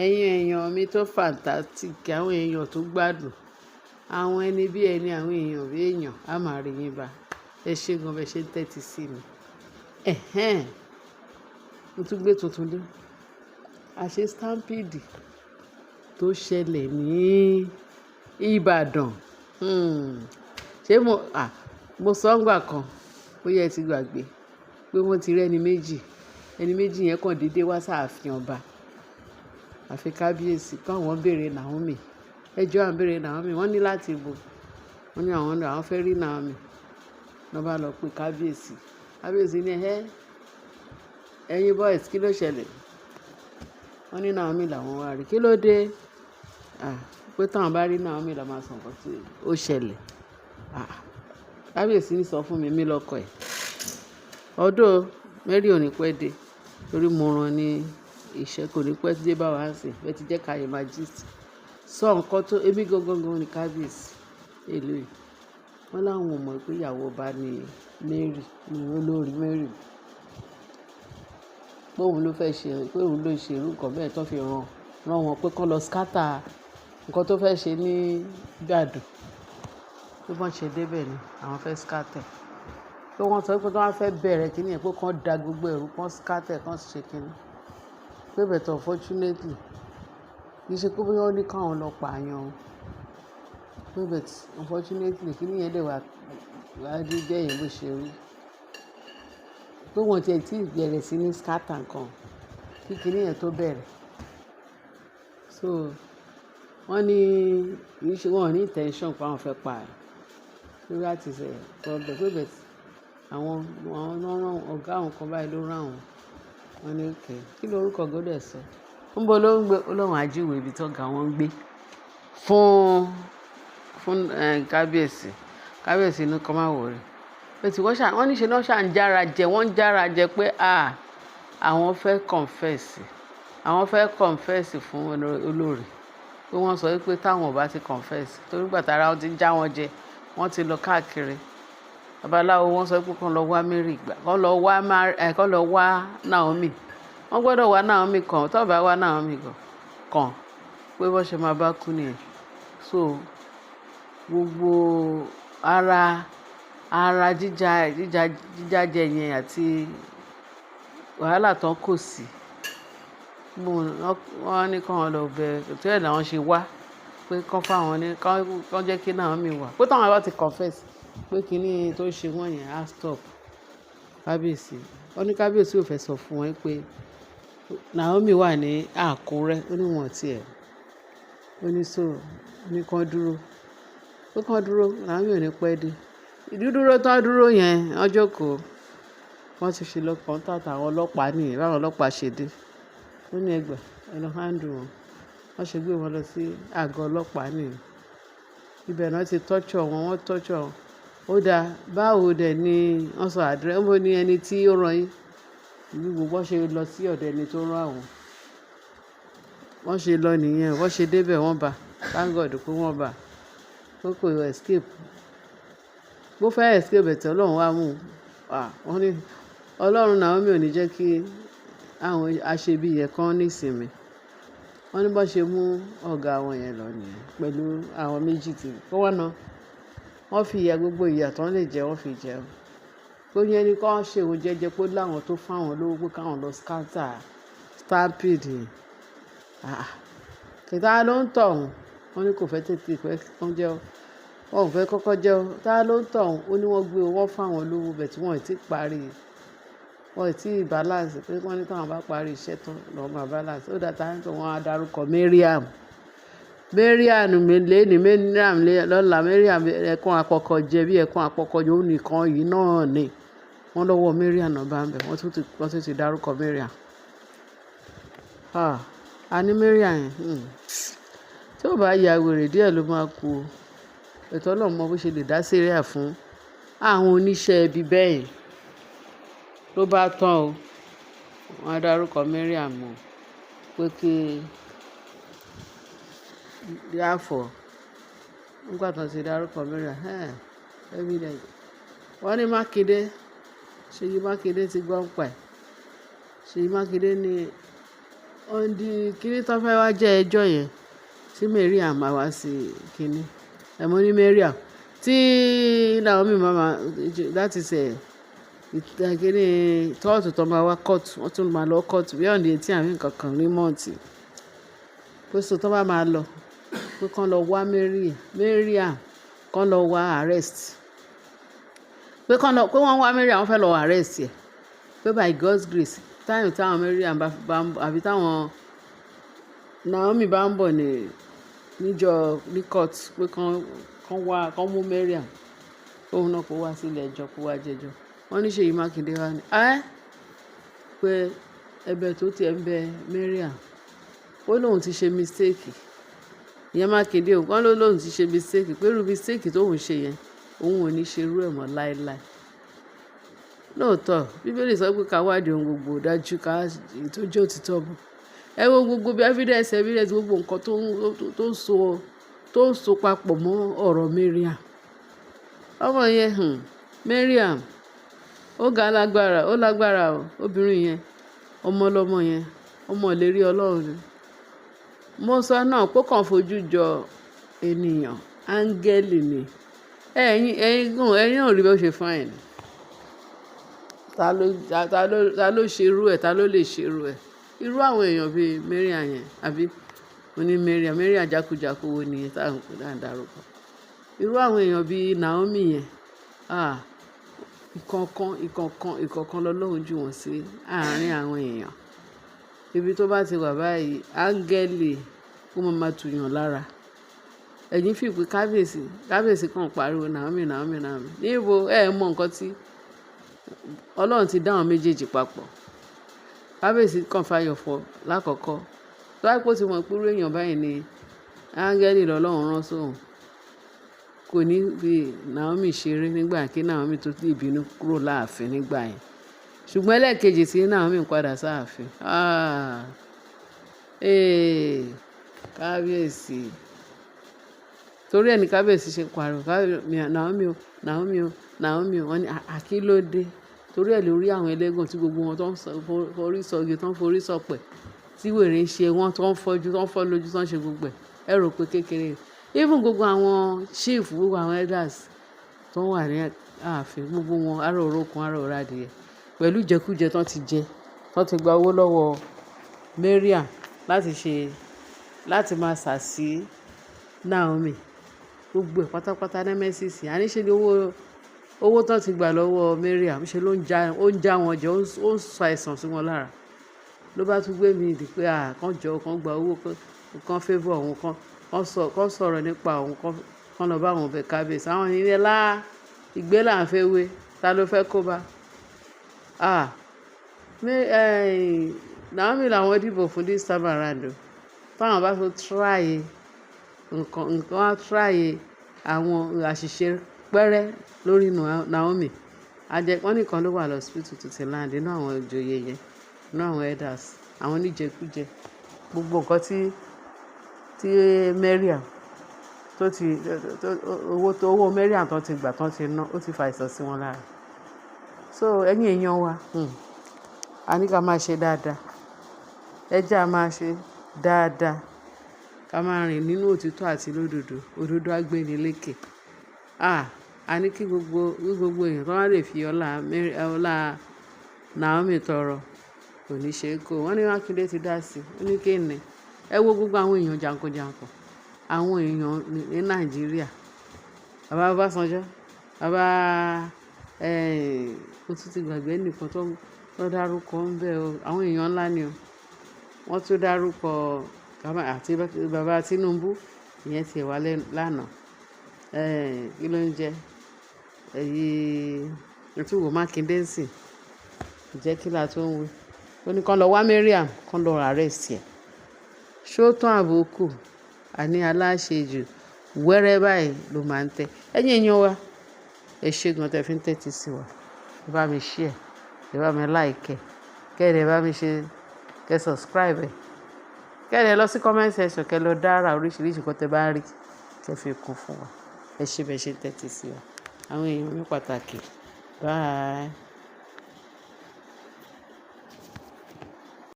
ẹ̀yin èèyàn mi tó fantastic, àwọn èèyàn tó gbádùn, àwọn ẹni bí ẹni, àwọn èèyàn bí èèyàn, á máa rí yín bá. Ẹ ṣé gan bẹ́ẹ̀ ṣe ń tẹ́tí sí mi. Ẹ̀hẹ́n, mo tún gbé tuntun dé. Àṣé Stanpede tó ṣẹlẹ̀ ní Ìbàdàn. Ṣé mo sọ ńgbà kan, ó yẹ ti gbàgbé pé wọ́n ti rí ẹni méjì yẹn kàn déédéé wá sáàfin ọba. Àfi kábíyèsí káwọn béèrè Naomi. Ẹjọ́ à ń béèrè Naomi, wọ́n ní láti bo. Wọ́n ní àwọn fẹ́ rí Naomi. Wọ́n bá lọ pé kábíyèsí. Kábíyèsí ní ẹ̀yin boys kí ló ṣẹlẹ̀? Wọ́n ní Naomi làwọn wá rí. Kí ló dé? Pé táwọn bá rí Naomi la máa sọ nǹkan tí ó ṣẹlẹ̀. Kábíyèsí ní sọ fún mi lọ́kọ̀ ẹ̀. Ọdún Mary ò ní pẹ́ dé torí mo rán ní iṣẹ́, kò ní pẹ́ dé bá wa sìn. Bẹ́ẹ̀ ti jẹ́ ká yẹ máa gist. Sọ nǹkan tó ebi gangan ní kábíyèsí èlò yìí. Wọ́n láwọn ò mọ̀ pé ìyàwó ọba ni Mary, ni olórí Mary. Pé òun ló fẹ́ ṣe, pé òun ló ṣe irú nǹkan bẹ́ẹ̀ tó fi rán wọn pé kán lọ scatter nǹkan tó fẹ́ ṣe ní Ìbàdàn. Bí wọ́n ṣe débẹ̀ ni àwọn fẹ́ scatter. Pé wọ́n sọ pé tí wọ́n fẹ́ bẹ̀rẹ̀ kíní yẹn pé kán da gbogbo ẹ̀rú, kán scatter, kán ṣe kíní. Pé but unfortunately kì í ṣe pé wọ́n ní káwọn lọ pààyàn o. Pé but unfortunately kíní yẹn dẹ̀ wá dé jẹ́ yẹn bó ṣe rí. Pé wọ́n tiẹ̀ tí bẹ̀rẹ̀ sí ní scatter nǹkan kí kíní yẹn tó bẹ̀rẹ̀. So wọ́n ní kì í ṣe wọ́n ní intention pé àwọn fẹ́ pa ẹ̀. Pé láti ṣe problem. Pé but àwọn ọ̀gá àwọn kan báyìí ló rán àwọn. Wọ́n ní okay. Kí lorúkọ gọ́dẹ̀ sọ? Níbo ló ń gbé? Ọlọ́run àjíwò ibi tó ga wọ́n ń gbé fún kábíyèsí. Kábíyèsí ní kó má wọrí. Bẹ́ẹ̀ wọ́n ní ṣe náà ṣà ń jára jẹ pé àwọn fẹ́ confess. Àwọn fẹ́ confess fún olórí. Pé wọ́n sọ pé táwọn ò bá ti confess torí gbàtà ara wọn ti já wọn jẹ, wọ́n ti lọ káàkiri. Babaláwo wọ́n sọ pé kán lọ wá Mary gbà, kán lọ wá Naomi. Wọ́n gbọ́dọ̀ wá Naomi kan, tó bá wá Naomi kan pé wọ́n ṣe máa bá kú nìyẹn. So gbogbo ara jíjájẹ yẹn àti wàhálà tán kò sí. Wọ́n ní kán lọ bẹ̀ tó ẹ̀ làwọn ṣe wá pé kán fáwọn ní kán jẹ́ kí Naomi wà. Pé táwọn bá ti confess pé kíní tó ṣe wọ́n yẹn á stop. Kábíyèsí. Wọ́n ní kábíyèsí ò fẹ́ sọ fún wọn pé Naomi wà ní Àkúrẹ́. Ó ní wọ́n tiẹ̀. Ó ní so ní kán dúró. Pé kán dúró, Naomi ò ní pẹ́ dé. Ìdúró tán dúró yẹn, wọ́n jókòó. Wọ́n ti fi lọ contact àwọn ọlọ́pàá nìyẹn. Báwọn ọlọ́pàá ṣe dé. Ó ní ẹgbà ẹ lọ handle wọn. Wọ́n ṣe gbé wọn lọ sí àgọ́ ọlọ́pàá nìyẹn. Ibẹ̀ náà ti torture wọn, wọ́n torture wọn. Ó dáa, báwo dẹ̀ ni wọ́n sọ àdírẹ́sì? Níbo ni ẹni tí ó rán yín? Ìlú gbogbo ṣe lọ sí ọ̀dọ̀ ẹni tó rán àwọn. Wọ́n ṣe lọ nìyẹn, wọ́n ṣe débẹ̀ wọ́n bá. Thank God pé wọ́n bá. Pé kò escape. Bó fẹ́ escape ẹ̀tẹ̀ Ọlọ́run wá mú. Wọ́n ní Ọlọ́run Naomi ò ní jẹ́ kí àwọn aṣebi yẹn kán ní ìsinmi. Wọ́n ní bó ṣe mú ọ̀gá wọn yẹn lọ nìyẹn pẹ̀lú àwọn méjì tí kó wọ́n ná. Wọ́n fi ìyà gbogbo ìyà tán lè jẹ wọ́n fi jẹ. Tó yẹn ni kán ṣe òun jẹ́jẹ́ pé láwọn tó fáwọn lówó pé káwọn lọ scatter Stanpede. Kìtà ló ń tọ̀ wọ́n. Wọ́n ní kò fẹ́ tètè pẹ́ kán jẹ́ ọ́. Wọ́n ò fẹ́ kọ́kọ́ jẹ́ ọ́. Tá ló ń tọ̀ wọ́n? Ó ní wọ́n gbé owó fáwọn lówó bẹ̀ tí wọ́n ò tí ì parí. Wọ́n ò tí ì balance pé wọ́n ní káwọn bá parí iṣẹ́ tán lọ́ọ́ máa balance. Ó dáa táwọn tó wọ́n á dárúkọ Mariam lọ́la. Mariam ẹ̀kún àpọ̀kọ̀ jẹ bí ẹ̀kún àpọ̀kọ̀ yóò nìkan yìí náà ni. Wọ́n lọ́wọ́ Mariam náà bá ń bẹ̀. Wọ́n tún ti dárúkọ Mariam. A ní Mariam yẹn. Tí ó bá ya wèrè díẹ̀ ló máa kú o. Ètò Ọlọ́run mọ bó ṣe lè dá síríà fún àwọn oníṣẹ́ ibi bẹ́ẹ̀ ló bá tán o. Wọ́n á dárúkọ Mariam mọ̀ pé kí therefore nígbà tó ti dárúkọ Mariam evidence. Wọ́n ní Ṣèyí Mákindé ti gbọ́ ń pa ẹ̀. Ṣèyí Mákindé ní ọ̀ndì kíní tó fẹ́ wá jẹ́ ẹjọ́ yẹn tí Mariam máa wá sí kíní ẹ̀mọ́ ní Mariam tí Naomi máa láti ṣe kíní tọ́ọ̀tù tó máa wá kóòtù wọ́n tún máa lọ kóòtù bí ọ̀ndì etí àmì nǹkan kan ní mọ́ọ̀tì pé so tó bá máa lọ pé kán lọ wá Mariam kán lọ wá arrest pé wọ́n wá Mariam wọ́n fẹ́ lọ arrest ẹ̀ pé by God's grace táyọ̀ táwọn Mariam bá ń bọ̀ àbí táwọn Naomi bá ń bọ̀ ní court pé kán mú Mariam òun náà kó wá sílé ẹjọ́ kó wá jẹ́jọ́ wọ́n ní Ṣèyí Mákindé wá ní pé ẹ̀bẹ̀ tó tiẹ̀ ń bẹ Mariam ó lóun ti ṣe mistake ìyẹn Mákindé wọ́n lóun ti ṣe mistake pé irú mistake tóun ṣe yẹn òun ò ní ṣerú ẹ̀ mọ́ láéláé lóòótọ́ Bíbélì sọ pé ká wádìí ohun gbogbo dájú ká tó jẹ́ òtítọ́ bọ̀ ẹ wo gbogbo bí evidence gbogbo nǹkan tó ń so papọ̀ mọ́ ọ̀rọ̀ Mariam ọmọ yẹn Mariam ó lágbára o obìnrin yẹn ọmọ ọlọ́mọ yẹn ọmọ ìlérí Ọlọ́run ni mo sọ náà pé kàn fojú jọ ènìyàn áńgẹ́lì ni ẹ̀yin ò rí bó ṣe fáìn ta ló ṣerú ẹ̀ ta ló lè ṣerú ẹ̀ irú àwọn èèyàn bíi Mariam yẹn àbí oní Mariam jákujàku wo nìyẹn tá à ń pè dáńdárúkọ irú àwọn èèyàn bíi Naomi yẹn ìkọ̀ọ̀kan lọ́lọ́run jù wọ́n sí àárín àwọn èèyàn ibi tó bá ti wà báyìí áńgẹ́lì ó máa tùyàn lára ẹ̀yin fi pé kábíyèsí kan pariwo Naomi níbo mọ nǹkan tí Ọlọ́run ti dá àwọn méjèèjì papọ̀ kábíyèsí kan fàyọ̀ fọ́ lákọ̀ọ́kọ́ tó wáyé pé ó ti mọ̀ pé irú èèyàn báyìí ni áńgẹ́lì lọ́lọ́run rán sóhun kò ní fi Naomi ṣeré nígbà kí Naomi tó ti ìbínú kúrò láàfin nígbà yẹn ṣùgbọ́n ẹlẹ́ẹ̀kejì tí Naomi padà sáàfin kábíyèsí torí ẹni kábíyèsí ṣe pariwo Naomi wọ́n ní àkílódé torí ẹ̀ lórí àwọn ẹlẹ́gàn tí gbogbo wọn tó ń forí sọgi tó ń forí sọpẹ̀ tí wèrè ń ṣe wọ́n tó ń fọ́jú tó ń fọ́ lójú tó ń ṣe gbogbo ẹ̀ rò pé kékeré even gbogbo àwọn chief gbogbo àwọn elders tó wà ní ààfin gbogbo wọn ará orókun ará òradìyẹ pẹ̀lú ìjẹkújẹ tó ti jẹ tó ti gba owó lọ́wọ́ Mariam láti máa sàsí Naomi gbogbo ẹ̀ pátápátá nẹ́mẹ́sìsì àníṣe ni owó tó ti gbà lọ́wọ́ Mariam ṣe ló ń já wọn jẹ ó ń sọ àìsàn sí wọn lára ló bá tún gbé mi dì pé kán jọ kán gba owó kán favour òun kán sọ̀rọ̀ nípa òun kán lọ bá àwọn ọbẹ̀ kábíyèsí àwọn ènìyàn ìgbé là ń fẹ́ wé ta ló fẹ́ kó bá Naomi làwọn dìbò fún this time around táwọn bá tó tráyè nǹkan á tráyè àwọn àṣìṣe pẹ́rẹ́ lórí Naomi wọ́n nìkan ló wà lọ́sibítù tó ti land inú àwọn ìjòyè yẹn inú àwọn elders àwọn oníjẹkújẹ gbogbo nǹkan tí Mariam owó Mariam tó ti gbà tó ti ná ó ti fa àìsàn sí wọn lára so ẹ̀yin èèyàn wa a ní ká máa ṣe dáadáa ẹjẹ́ a máa ṣe dáadáa ká máa rìn nínú òtítọ́ àti òdodo agbéni lékè a ní kí gbogbo èèyàn tó wá lè fi ọlá Naomi tọrọ kò ní ṣe é kó wọ́n ní Mákindé ti dá sí ó ní kéènì ẹ wo gbogbo àwọn èèyàn jàǹkànjàǹkàn àwọn èèyàn ní Nàìjíríà bàbá Ọbásanjọ́ bàbá mo tún ti gbàgbé nìkan tó dárúkọ ń bẹ o àwọn èèyàn ńlá ni o wọ́n tún dárúkọ àti bàbá Tinubu ìyẹn tiẹ̀ wá lánàá kí ló ń jẹ́ ètò ìwò Mákindé ń sìn jẹ́ kí la tó ń wí ó ní kán lọ wá Mariam kán lọ arrest ẹ̀ ṣó tán àbókù àní aláṣejù wẹ́rẹ́ báyìí ló máa ń tẹ́ ẹ̀yin èèyàn wa ẹ ṣé gan tẹ́ fi ń tẹ́tí sí wa ẹ bá mi share ẹ bá mi like kẹ́ ẹ bá mi ṣe kẹ́ subscribe kẹ́ ẹ lọ sí comment section kẹ́ lọ dára oríṣiríṣi kan tẹ́ bá rí kẹ́ fi kún fún wa ẹ ṣé bẹ́ẹ̀ ṣe tẹ́tí sí wa àwọn èèyàn mi pàtàkì bye.